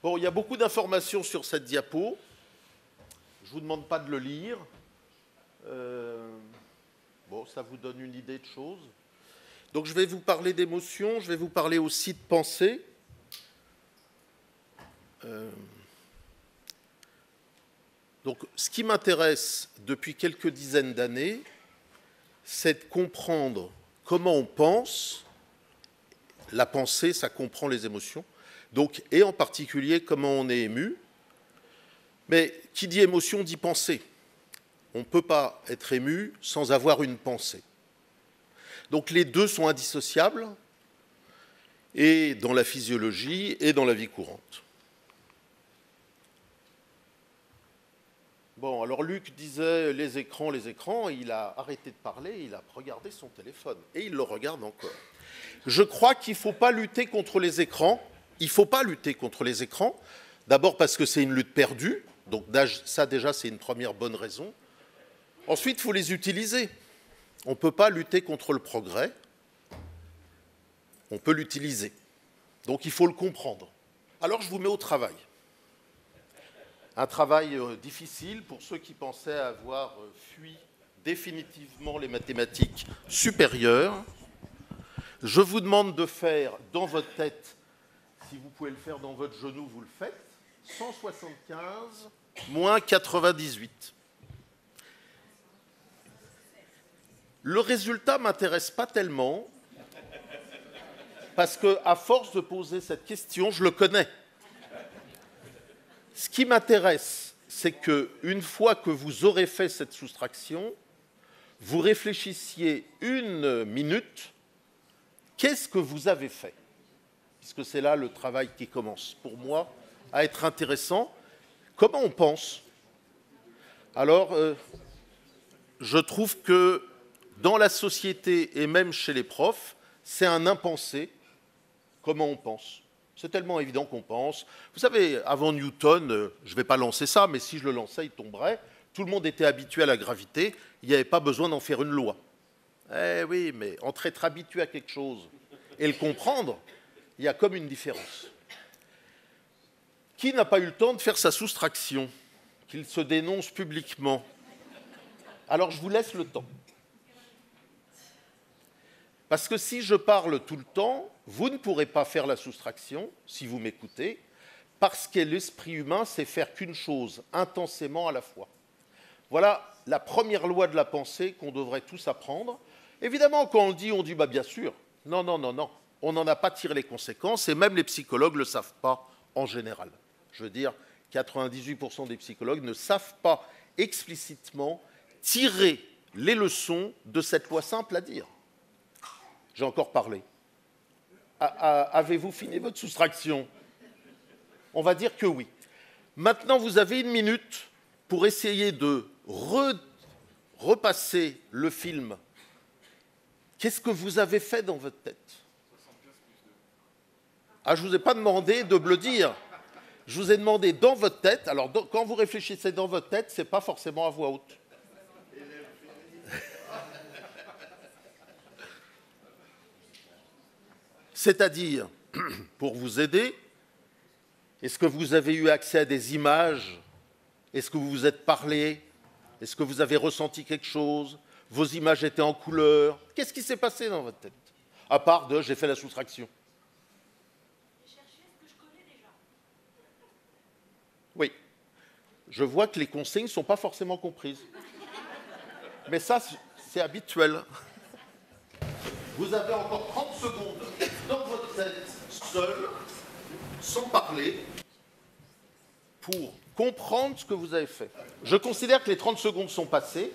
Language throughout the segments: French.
Bon, il y a beaucoup d'informations sur cette diapo. Je ne vous demande pas de le lire. Bon, ça vous donne une idée de choses. Donc, je vais vous parler d'émotions, je vais vous parler aussi de pensée. Donc, ce qui m'intéresse depuis quelques dizaines d'années, c'est de comprendre comment on pense. La pensée, ça comprend les émotions. Donc, et en particulier, comment on est ému. Mais qui dit émotion dit pensée. On ne peut pas être ému sans avoir une pensée. Donc les deux sont indissociables, et dans la physiologie et dans la vie courante. Bon, alors Luc disait les écrans, il a arrêté de parler, il a regardé son téléphone, et il le regarde encore. Je crois qu'il ne faut pas lutter contre les écrans. Il ne faut pas lutter contre les écrans, d'abord parce que c'est une lutte perdue, donc ça déjà c'est une première bonne raison. Ensuite, il faut les utiliser. On ne peut pas lutter contre le progrès, on peut l'utiliser. Donc il faut le comprendre. Alors je vous mets au travail. Un travail difficile pour ceux qui pensaient avoir fui définitivement les mathématiques supérieures. Je vous demande de faire dans votre tête, si vous pouvez le faire dans votre genou, vous le faites, 175 moins 98. Le résultat ne m'intéresse pas tellement, parce qu'à force de poser cette question, je le connais. Ce qui m'intéresse, c'est qu'une fois que vous aurez fait cette soustraction, vous réfléchissiez une minute, qu'est-ce que vous avez fait? Puisque c'est là le travail qui commence, pour moi, à être intéressant. Comment on pense? Alors, je trouve que dans la société et même chez les profs, c'est un impensé, comment on pense. C'est tellement évident qu'on pense. Vous savez, avant Newton, je ne vais pas lancer ça, mais si je le lançais, il tomberait. Tout le monde était habitué à la gravité, il n'y avait pas besoin d'en faire une loi. Eh oui, mais entre être habitué à quelque chose et le comprendre, il y a comme une différence. Qui n'a pas eu le temps de faire sa soustraction, qu'il se dénonce publiquement? Alors je vous laisse le temps. Parce que si je parle tout le temps, vous ne pourrez pas faire la soustraction, si vous m'écoutez, parce que l'esprit humain sait faire qu'une chose, intensément à la fois. Voilà la première loi de la pensée qu'on devrait tous apprendre. Évidemment, quand on dit bah, bien sûr. Non, non, non, non. On n'en a pas tiré les conséquences, et même les psychologues ne le savent pas en général. Je veux dire, 98% des psychologues ne savent pas explicitement tirer les leçons de cette loi simple à dire. J'ai encore parlé. Avez-vous fini votre soustraction? On va dire que oui. Maintenant, vous avez une minute pour essayer de repasser le film. Qu'est-ce que vous avez fait dans votre tête? Ah, je ne vous ai pas demandé de me le dire. Je vous ai demandé dans votre tête. Alors, quand vous réfléchissez dans votre tête, ce n'est pas forcément à voix haute. C'est-à-dire, pour vous aider, est-ce que vous avez eu accès à des images? Est-ce que vous vous êtes parlé? Est-ce que vous avez ressenti quelque chose? Vos images étaient en couleur? Qu'est-ce qui s'est passé dans votre tête? À part de « j'ai fait la soustraction ». Oui. Je vois que les consignes ne sont pas forcément comprises. Mais ça, c'est habituel. Vous avez encore 30 secondes dans votre tête, seul, sans parler, pour comprendre ce que vous avez fait. Je considère que les 30 secondes sont passées.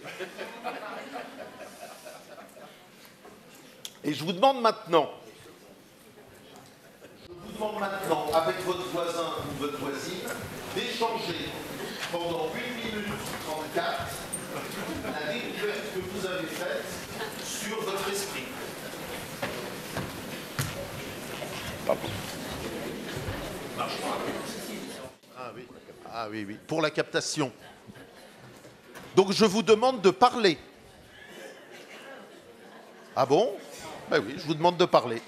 Et je vous demande maintenant, avec votre voisin ou votre voisine, d'échanger pendant 8 minutes 34 la découverte que vous avez faite sur votre esprit. Ah oui, oui, pour la captation. Donc je vous demande de parler. Ah bon? Ben oui, je vous demande de parler.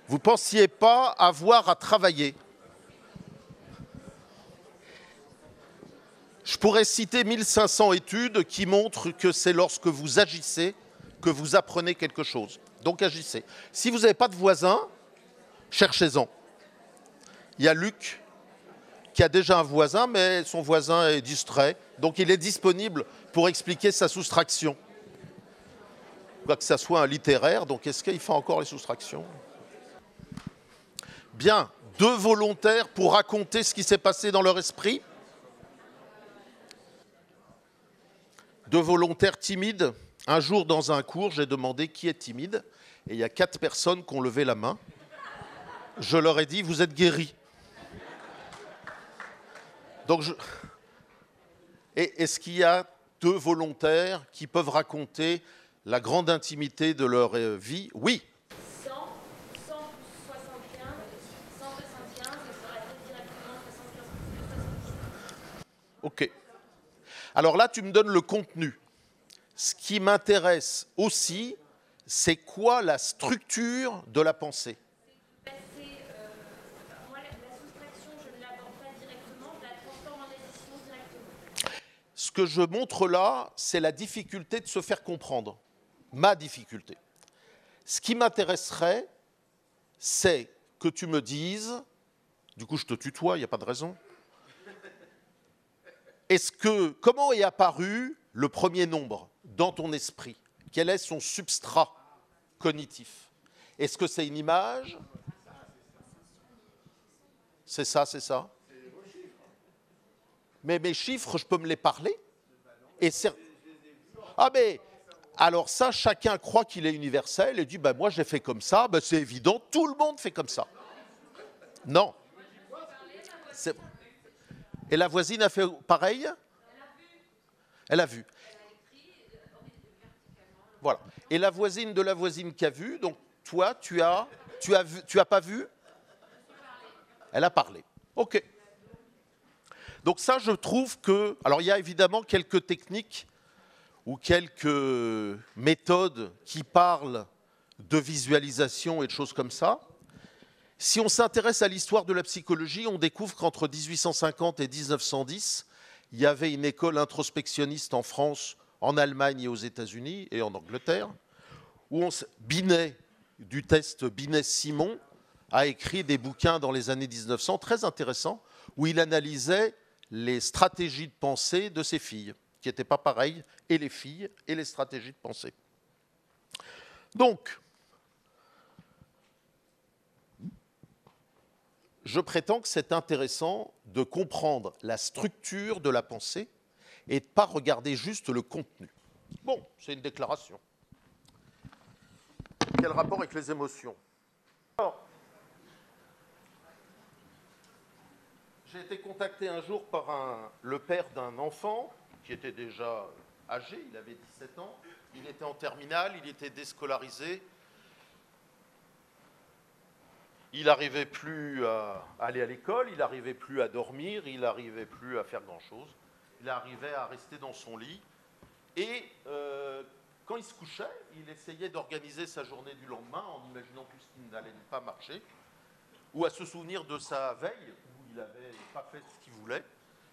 Vous ne pensiez pas avoir à travailler. pourrais citer 1500 études qui montrent que c'est lorsque vous agissez que vous apprenez quelque chose. Donc agissez. Si vous n'avez pas de voisin, cherchez-en. Il y a Luc qui a déjà un voisin, mais son voisin est distrait. Donc il est disponible pour expliquer sa soustraction. Quoi que ça soit un littéraire, donc est-ce qu'il fait encore les soustractions? Bien, 2 volontaires pour raconter ce qui s'est passé dans leur esprit. 2 volontaires timides. Un jour, dans un cours, j'ai demandé qui est timide. Et il y a 4 personnes qui ont levé la main. Je leur ai dit, vous êtes guéris. Donc est-ce qu'il y a 2 volontaires qui peuvent raconter la grande intimité de leur vie? Oui. 100, 100 plus 75, 175, et ça aurait fait directement 75 plus 70. Ok. Alors là, tu me donnes le contenu. Ce qui m'intéresse aussi, c'est quoi la structure de la pensée? Moi, la soustraction, je ne l'aborde pas directement, je la transforme en addition directement. Ce que je montre là, c'est la difficulté de se faire comprendre. Ma difficulté. Ce qui m'intéresserait, c'est que tu me dises, du coup je te tutoie, il n'y a pas de raison. Comment est apparu le premier nombre dans ton esprit? Quel est son substrat cognitif? Est-ce que c'est une image? C'est ça, c'est ça. Mais mes chiffres, je peux me les parler? Ah mais, alors ça, chacun croit qu'il est universel et dit, ben moi j'ai fait comme ça, ben c'est évident, tout le monde fait comme ça. Non. Et la voisine a fait pareil? Elle a vu. Voilà. Et la voisine de la voisine qui a vu, donc toi, tu as pas vu? Elle a parlé. Ok. Donc ça, je trouve que... Alors, il y a évidemment quelques techniques ou quelques méthodes qui parlent de visualisation et de choses comme ça. Si on s'intéresse à l'histoire de la psychologie, on découvre qu'entre 1850 et 1910, il y avait une école introspectionniste en France, en Allemagne et aux États-Unis et en Angleterre, où Binet, du test Binet-Simon, a écrit des bouquins dans les années 1900 très intéressants, où il analysait les stratégies de pensée de ses filles, qui n'étaient pas pareilles, et les filles, et les stratégies de pensée. Donc, je prétends que c'est intéressant de comprendre la structure de la pensée et de ne pas regarder juste le contenu. Bon, c'est une déclaration. Quel rapport avec les émotions? Alors, j'ai été contacté un jour par le père d'un enfant qui était déjà âgé, il avait 17 ans, il était en terminale, il était déscolarisé. Il n'arrivait plus à aller à l'école, il n'arrivait plus à dormir, il n'arrivait plus à faire grand-chose. Il arrivait à rester dans son lit. Et quand il se couchait, il essayait d'organiser sa journée du lendemain en imaginant tout ce qui n'allait pas marcher, ou à se souvenir de sa veille, où il n'avait pas fait ce qu'il voulait,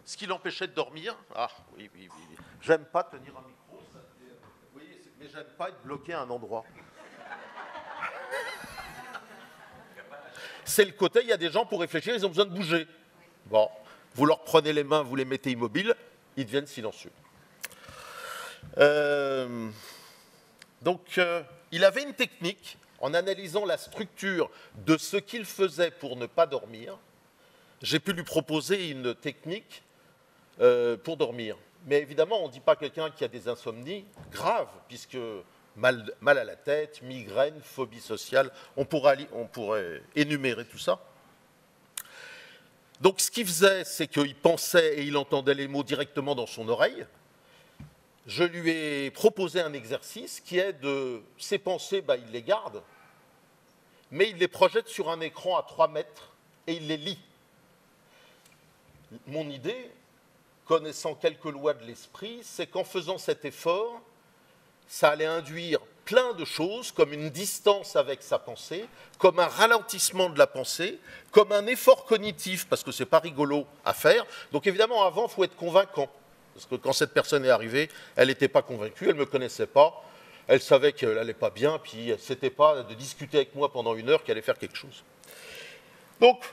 ce qui l'empêchait de dormir. Ah, oui. J'aime pas tenir un micro, oui, mais j'aime pas être bloqué à un endroit. C'est le côté, il y a des gens pour réfléchir, ils ont besoin de bouger. Bon, vous leur prenez les mains, vous les mettez immobiles, ils deviennent silencieux. Donc, il avait une technique, en analysant la structure de ce qu'il faisait pour ne pas dormir, j'ai pu lui proposer une technique pour dormir. Mais évidemment, on ne dit pas à quelqu'un qui a des insomnies graves, puisque mal à la tête, migraine, phobie sociale, on pourrait énumérer tout ça. Donc ce qu'il faisait, c'est qu'il pensait et il entendait les mots directement dans son oreille. Je lui ai proposé un exercice qui est de ses pensées, il les garde, mais il les projette sur un écran à 3 mètres et il les lit. Mon idée, connaissant quelques lois de l'esprit, c'est qu'en faisant cet effort, ça allait induire plein de choses, comme une distance avec sa pensée, comme un ralentissement de la pensée, comme un effort cognitif, parce que ce n'est pas rigolo à faire. Donc évidemment, avant, il faut être convaincant. Parce que quand cette personne est arrivée, elle n'était pas convaincue, elle ne me connaissait pas, elle savait qu'elle n'allait pas bien, puis c'était pas de discuter avec moi pendant 1 heure qu'elle allait faire quelque chose. Donc,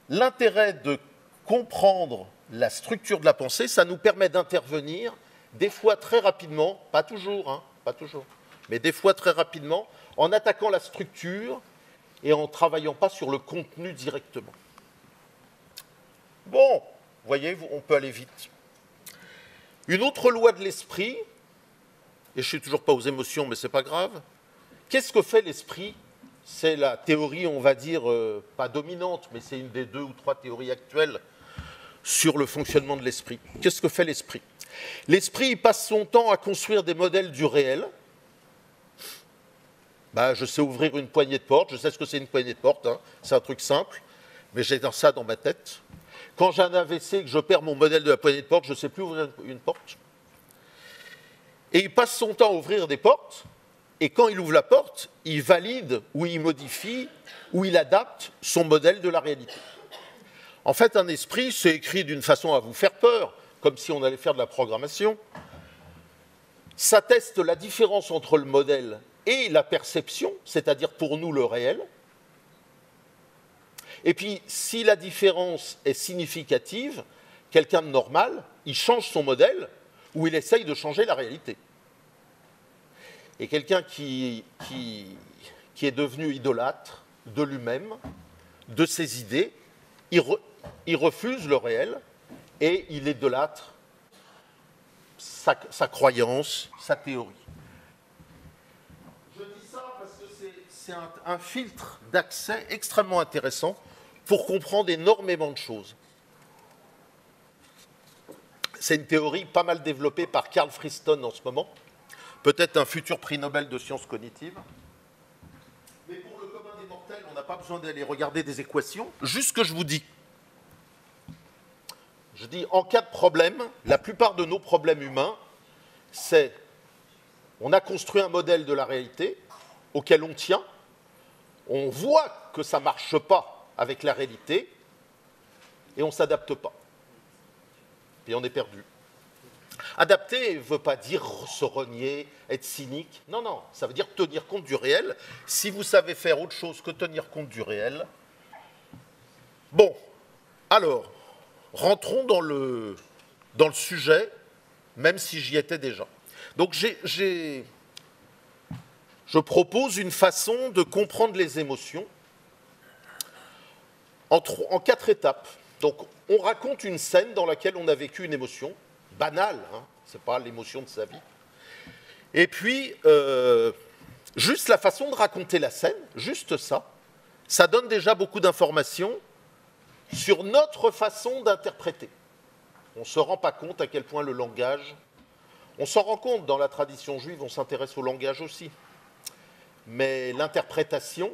l'intérêt de comprendre la structure de la pensée, ça nous permet d'intervenir, des fois très rapidement, pas toujours, hein, pas toujours, mais des fois très rapidement, en attaquant la structure et en ne travaillant pas sur le contenu directement. Bon, vous voyez, on peut aller vite. Une autre loi de l'esprit, et je ne suis toujours pas aux émotions, mais ce n'est pas grave. Qu'est-ce que fait l'esprit? C'est la théorie, on va dire, pas dominante, mais c'est une des 2 ou 3 théories actuelles sur le fonctionnement de l'esprit. Qu'est-ce que fait l'esprit? L'esprit, il passe son temps à construire des modèles du réel. Je sais ouvrir une poignée de porte, je sais ce que c'est une poignée de porte, hein. C'est un truc simple, mais j'ai ça dans ma tête. Quand j'ai un AVC et que je perds mon modèle de la poignée de porte, je ne sais plus ouvrir une porte. Et il passe son temps à ouvrir des portes, et quand il ouvre la porte, il valide ou il modifie ou il adapte son modèle de la réalité. En fait, un esprit, c'est écrit d'une façon à vous faire peur, comme si on allait faire de la programmation. Ça teste la différence entre le modèle et la perception, c'est-à-dire pour nous le réel. Et puis, si la différence est significative, quelqu'un de normal, il change son modèle ou il essaye de changer la réalité. Et quelqu'un qui est devenu idolâtre de lui-même, de ses idées, il refuse le réel et il idolâtre sa croyance, sa théorie. Je dis ça parce que c'est un filtre d'accès extrêmement intéressant pour comprendre énormément de choses. C'est une théorie pas mal développée par Carl Friston en ce moment, peut-être un futur prix Nobel de sciences cognitives. Mais pour le commun des mortels, on n'a pas besoin d'aller regarder des équations, juste ce que je vous dis. Je dis, en cas de problème, la plupart de nos problèmes humains, c'est on a construit un modèle de la réalité auquel on tient, on voit que ça ne marche pas avec la réalité, et on ne s'adapte pas. Et on est perdu. Adapter ne veut pas dire se renier, être cynique. Non, non, ça veut dire tenir compte du réel. Si vous savez faire autre chose que tenir compte du réel. Bon, alors, rentrons dans le sujet, même si j'y étais déjà. Donc, je propose une façon de comprendre les émotions en 4 étapes. Donc, on raconte une scène dans laquelle on a vécu une émotion, banale, hein, ce n'est pas l'émotion de sa vie. Et puis, juste la façon de raconter la scène, juste ça, ça donne déjà beaucoup d'informations sur notre façon d'interpréter. On ne se rend pas compte à quel point le langage... On s'en rend compte, dans la tradition juive, on s'intéresse au langage aussi. Mais l'interprétation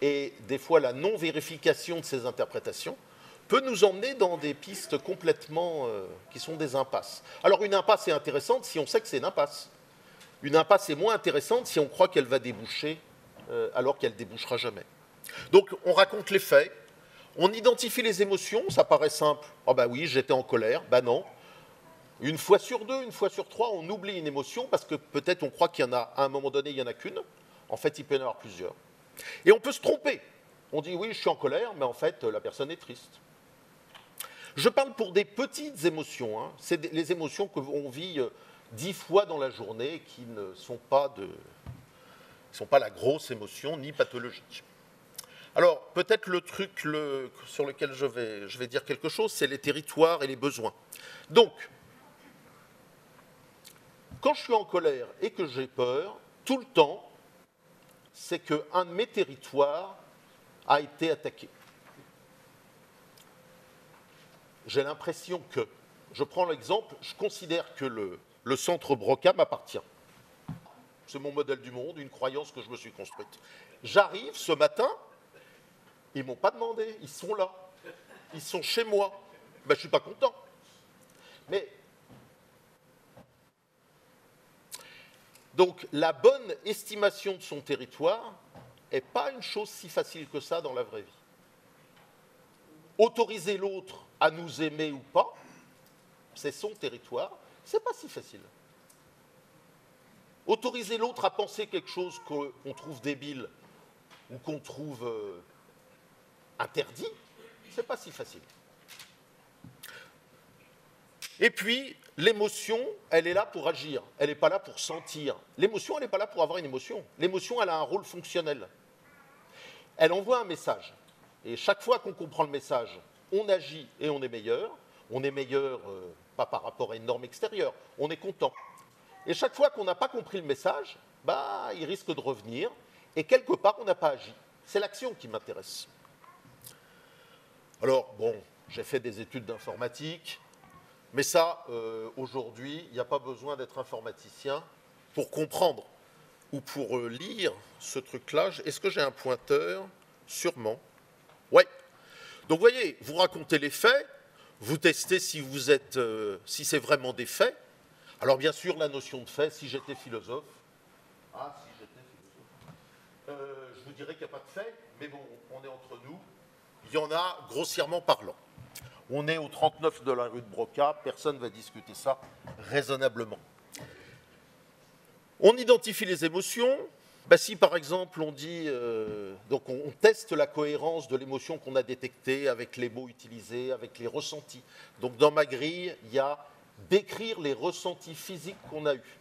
et des fois la non-vérification de ces interprétations peut nous emmener dans des pistes complètement qui sont des impasses. Alors une impasse est intéressante si on sait que c'est une impasse. Une impasse est moins intéressante si on croit qu'elle va déboucher alors qu'elle ne débouchera jamais. Donc on raconte les faits, on identifie les émotions, ça paraît simple. Ah bah oui, j'étais en colère, bah non. Une fois sur 2, une fois sur 3, on oublie une émotion parce que peut-être on croit qu'il y en a, à un moment donné, il n'y en a qu'une. En fait, il peut y en avoir plusieurs. Et on peut se tromper. On dit oui, je suis en colère, mais en fait, la personne est triste. Je parle pour des petites émotions. Hein. C'est les émotions qu'on vit 10 fois dans la journée qui ne sont pas la grosse émotion ni pathologique. Alors, peut-être le truc sur lequel je vais dire quelque chose, c'est les territoires et les besoins. Donc, quand je suis en colère et que j'ai peur, tout le temps, c'est qu'un de mes territoires a été attaqué. J'ai l'impression que, je prends l'exemple, je considère que le centre Broca m'appartient. C'est mon modèle du monde, une croyance que je me suis construite. J'arrive ce matin, ils ne m'ont pas demandé, ils sont là, ils sont chez moi. Ben, je ne suis pas content. Mais donc, la bonne estimation de son territoire n'est pas une chose si facile que ça dans la vraie vie. Autoriser l'autre à nous aimer ou pas, c'est son territoire, c'est pas si facile. Autoriser l'autre à penser quelque chose qu'on trouve débile ou qu'on trouve interdit, c'est pas si facile. Et puis, l'émotion, elle est là pour agir, elle n'est pas là pour sentir. L'émotion, elle n'est pas là pour avoir une émotion. L'émotion, elle a un rôle fonctionnel. Elle envoie un message. Et chaque fois qu'on comprend le message, on agit et on est meilleur. On est meilleur, pas par rapport à une norme extérieure, on est content. Et chaque fois qu'on n'a pas compris le message, bah, il risque de revenir. Et quelque part, on n'a pas agi. C'est l'action qui m'intéresse. Alors, bon, j'ai fait des études d'informatique. Mais ça, aujourd'hui, il n'y a pas besoin d'être informaticien pour comprendre ou pour lire ce truc-là. Est-ce que j'ai un pointeur? Sûrement. Oui. Donc, vous voyez, vous racontez les faits, vous testez si vous êtes, si c'est vraiment des faits. Alors, bien sûr, la notion de fait, si j'étais philosophe, je vous dirais qu'il n'y a pas de fait, mais bon, on est entre nous. Il y en a grossièrement parlant. On est au 39 de la rue de Broca, personne ne va discuter ça raisonnablement. On identifie les émotions. Ben, si par exemple on dit, donc on teste la cohérence de l'émotion qu'on a détectée avec les mots utilisés, avec les ressentis. Donc dans ma grille, il y a décrire les ressentis physiques qu'on a eus.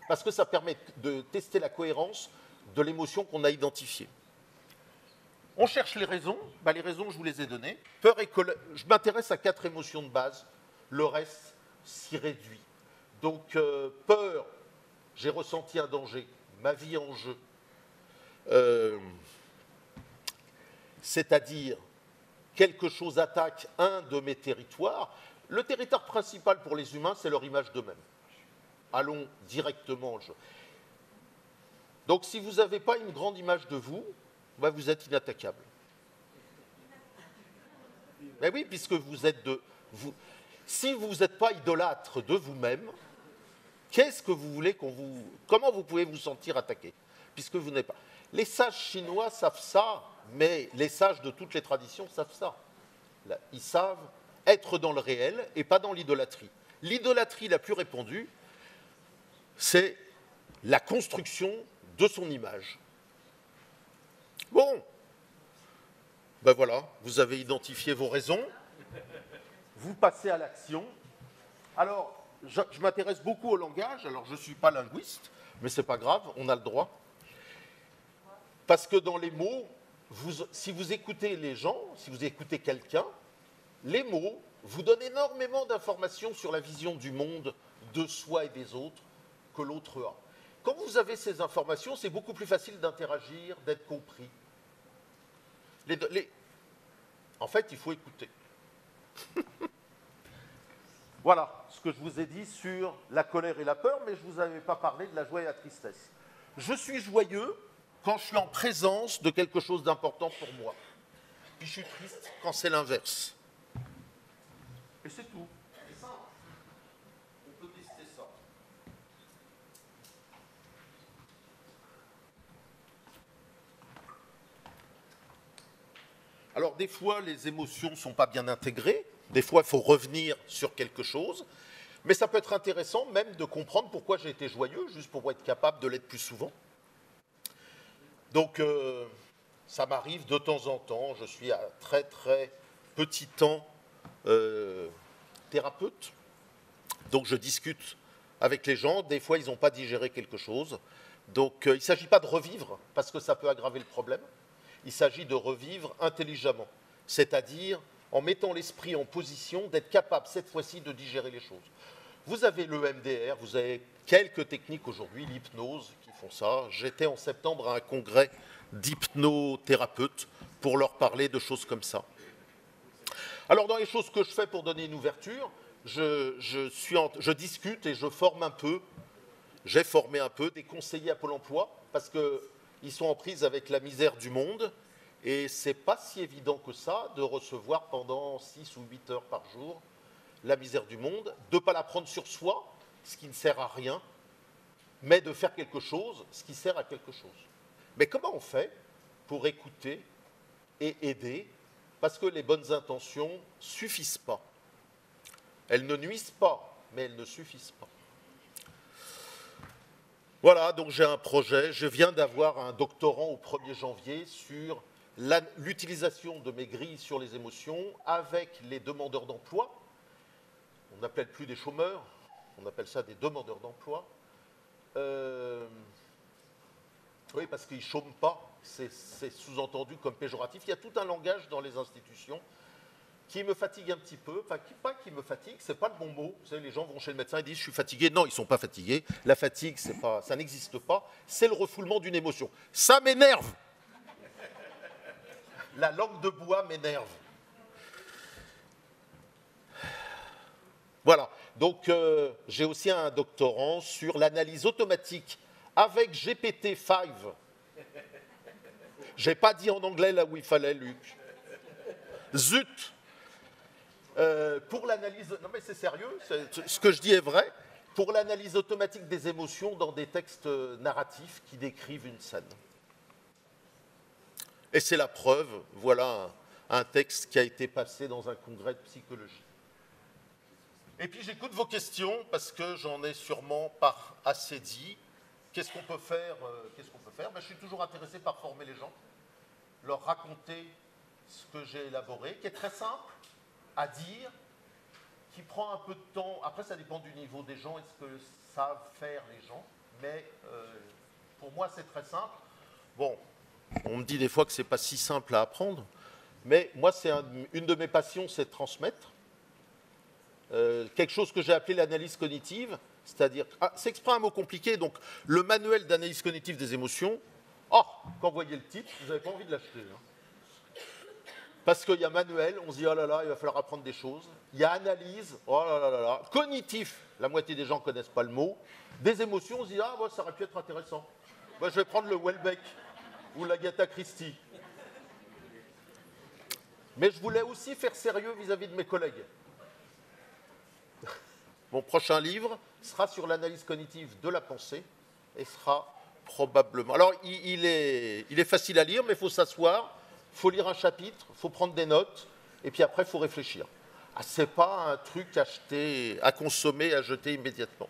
Parce que ça permet de tester la cohérence de l'émotion qu'on a identifiée. On cherche les raisons. Ben, les raisons, je vous les ai données. Peur et colère. Je m'intéresse à 4 émotions de base. Le reste s'y réduit. Donc, peur, j'ai ressenti un danger. Ma vie en jeu. C'est-à-dire, quelque chose attaque un de mes territoires. Le territoire principal pour les humains, c'est leur image d'eux-mêmes. Allons directement en jeu. Donc, si vous n'avez pas une grande image de vous, ben vous êtes inattaquable. Mais oui, puisque vous êtes si vous n'êtes pas idolâtre de vous-même, qu'est-ce que vous voulez qu'on vous... Comment vous pouvez vous sentir attaqué? Puisque vous n'êtes pas... Les sages chinois savent ça, mais les sages de toutes les traditions savent ça. Ils savent être dans le réel et pas dans l'idolâtrie. L'idolâtrie la plus répandue, c'est la construction de son image. Bon, ben voilà, vous avez identifié vos raisons, vous passez à l'action. Alors, je m'intéresse beaucoup au langage, alors je ne suis pas linguiste, mais ce n'est pas grave, on a le droit. Parce que dans les mots, si vous écoutez les gens, si vous écoutez quelqu'un, les mots vous donnent énormément d'informations sur la vision du monde, de soi et des autres, que l'autre a. Quand vous avez ces informations, c'est beaucoup plus facile d'interagir, d'être compris. En fait, il faut écouter. Voilà ce que je vous ai dit sur la colère et la peur, mais je ne vous avais pas parlé de la joie et la tristesse. Je suis joyeux quand je suis en présence de quelque chose d'important pour moi. Puis je suis triste quand c'est l'inverse. Et c'est tout. C'est ça. On peut tester ça. Alors, des fois, les émotions ne sont pas bien intégrées. Des fois, il faut revenir sur quelque chose. Mais ça peut être intéressant même de comprendre pourquoi j'ai été joyeux, juste pour être capable de l'être plus souvent. Donc, ça m'arrive de temps en temps. Je suis à très, très petit temps thérapeute. Donc, je discute avec les gens. Des fois, ils n'ont pas digéré quelque chose. Donc, il ne s'agit pas de revivre, parce que ça peut aggraver le problème. Il s'agit de revivre intelligemment, c'est-à-dire en mettant l'esprit en position d'être capable, cette fois-ci, de digérer les choses. Vous avez le MDR, vous avez quelques techniques aujourd'hui, l'hypnose, qui font ça. J'étais en septembre à un congrès d'hypnothérapeutes pour leur parler de choses comme ça. Alors, dans les choses que je fais pour donner une ouverture, je discute et je forme un peu, j'ai formé un peu des conseillers à Pôle emploi, parce qu'ils sont en prise avec la misère du monde, et ce n'est pas si évident que ça de recevoir pendant 6 ou 8 heures par jour la misère du monde, de ne pas la prendre sur soi, ce qui ne sert à rien, mais de faire quelque chose, ce qui sert à quelque chose. Mais comment on fait pour écouter et aider? Parce que les bonnes intentions ne suffisent pas. Elles ne nuisent pas mais elles ne suffisent pas. Voilà, donc j'ai un projet. Je viens d'avoir un doctorant au 1er janvier sur l'utilisation de mes grilles sur les émotions avec les demandeurs d'emploi. On n'appelle plus des chômeurs, on appelle ça des demandeurs d'emploi. Oui, parce qu'ils ne chôment pas, c'est sous-entendu comme péjoratif. Il y a tout un langage dans les institutions qui me fatigue un petit peu, enfin, pas qui me fatigue, c'est pas le bon mot. Vous savez, les gens vont chez le médecin et disent « je suis fatigué ». Non, ils ne sont pas fatigués. La fatigue, ça n'existe pas. C'est le refoulement d'une émotion. Ça m'énerve. La langue de bois m'énerve. Voilà. Donc, j'ai aussi un doctorant sur l'analyse automatique avec GPT-5. Je n'ai pas dit en anglais là où il fallait, Luc. Zut! Pour l'analyse, non mais c'est sérieux, ce que je dis est vrai, pour l'analyse automatique des émotions dans des textes narratifs qui décrivent une scène. Et c'est la preuve, voilà un texte qui a été passé dans un congrès de psychologie. Et puis j'écoute vos questions parce que j'en ai sûrement pas assez dit. Qu'est-ce qu'on peut faire Ben, je suis toujours intéressé par former les gens, leur raconter ce que j'ai élaboré, qui est très simple à dire, qui prend un peu de temps. Après, ça dépend du niveau des gens et ce que savent faire les gens. Mais pour moi, c'est très simple. Bon, on me dit des fois que ce n'est pas si simple à apprendre, mais moi, c'est une de mes passions, c'est de transmettre. Quelque chose que j'ai appelé l'analyse cognitive, c'est-à-dire, c'est exprès un mot compliqué, donc le manuel d'analyse cognitive des émotions, quand vous voyez le titre, vous n'avez pas envie de l'acheter. Hein. Parce qu'il y a manuel, on se dit, oh là là, il va falloir apprendre des choses. Il y a analyse, oh là là là là. Cognitif, la moitié des gens ne connaissent pas le mot. Des émotions, on se dit, ça aurait pu être intéressant. Moi, je vais prendre le Houellebecq ou l'Agatha Christie. Mais je voulais aussi faire sérieux vis-à-vis de mes collègues. Mon prochain livre sera sur l'analyse cognitive de la pensée et sera probablement... Alors, il est facile à lire, mais il faut s'asseoir. Il faut lire un chapitre, il faut prendre des notes, et puis après, il faut réfléchir. Ce n'est pas un truc à consommer, à jeter immédiatement.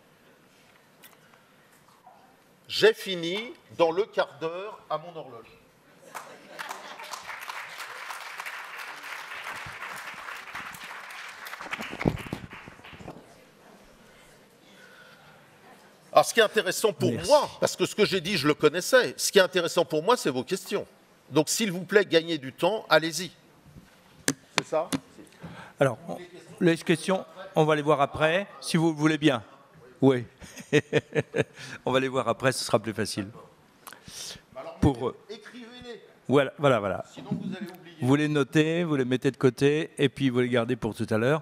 J'ai fini dans le quart d'heure à mon horloge. Alors, ce qui est intéressant pour moi, parce que ce que j'ai dit, je le connaissais, ce qui est intéressant pour moi, c'est vos questions. Donc, s'il vous plaît, gagnez du temps, allez-y. C'est ça? Alors, les questions, on va les voir après, si vous le voulez bien. Oui. On va les voir après, ce sera plus facile. Alors, écrivez-les. Voilà. Sinon, vous allez oublier. Vous les notez, vous les mettez de côté, et puis vous les gardez pour tout à l'heure.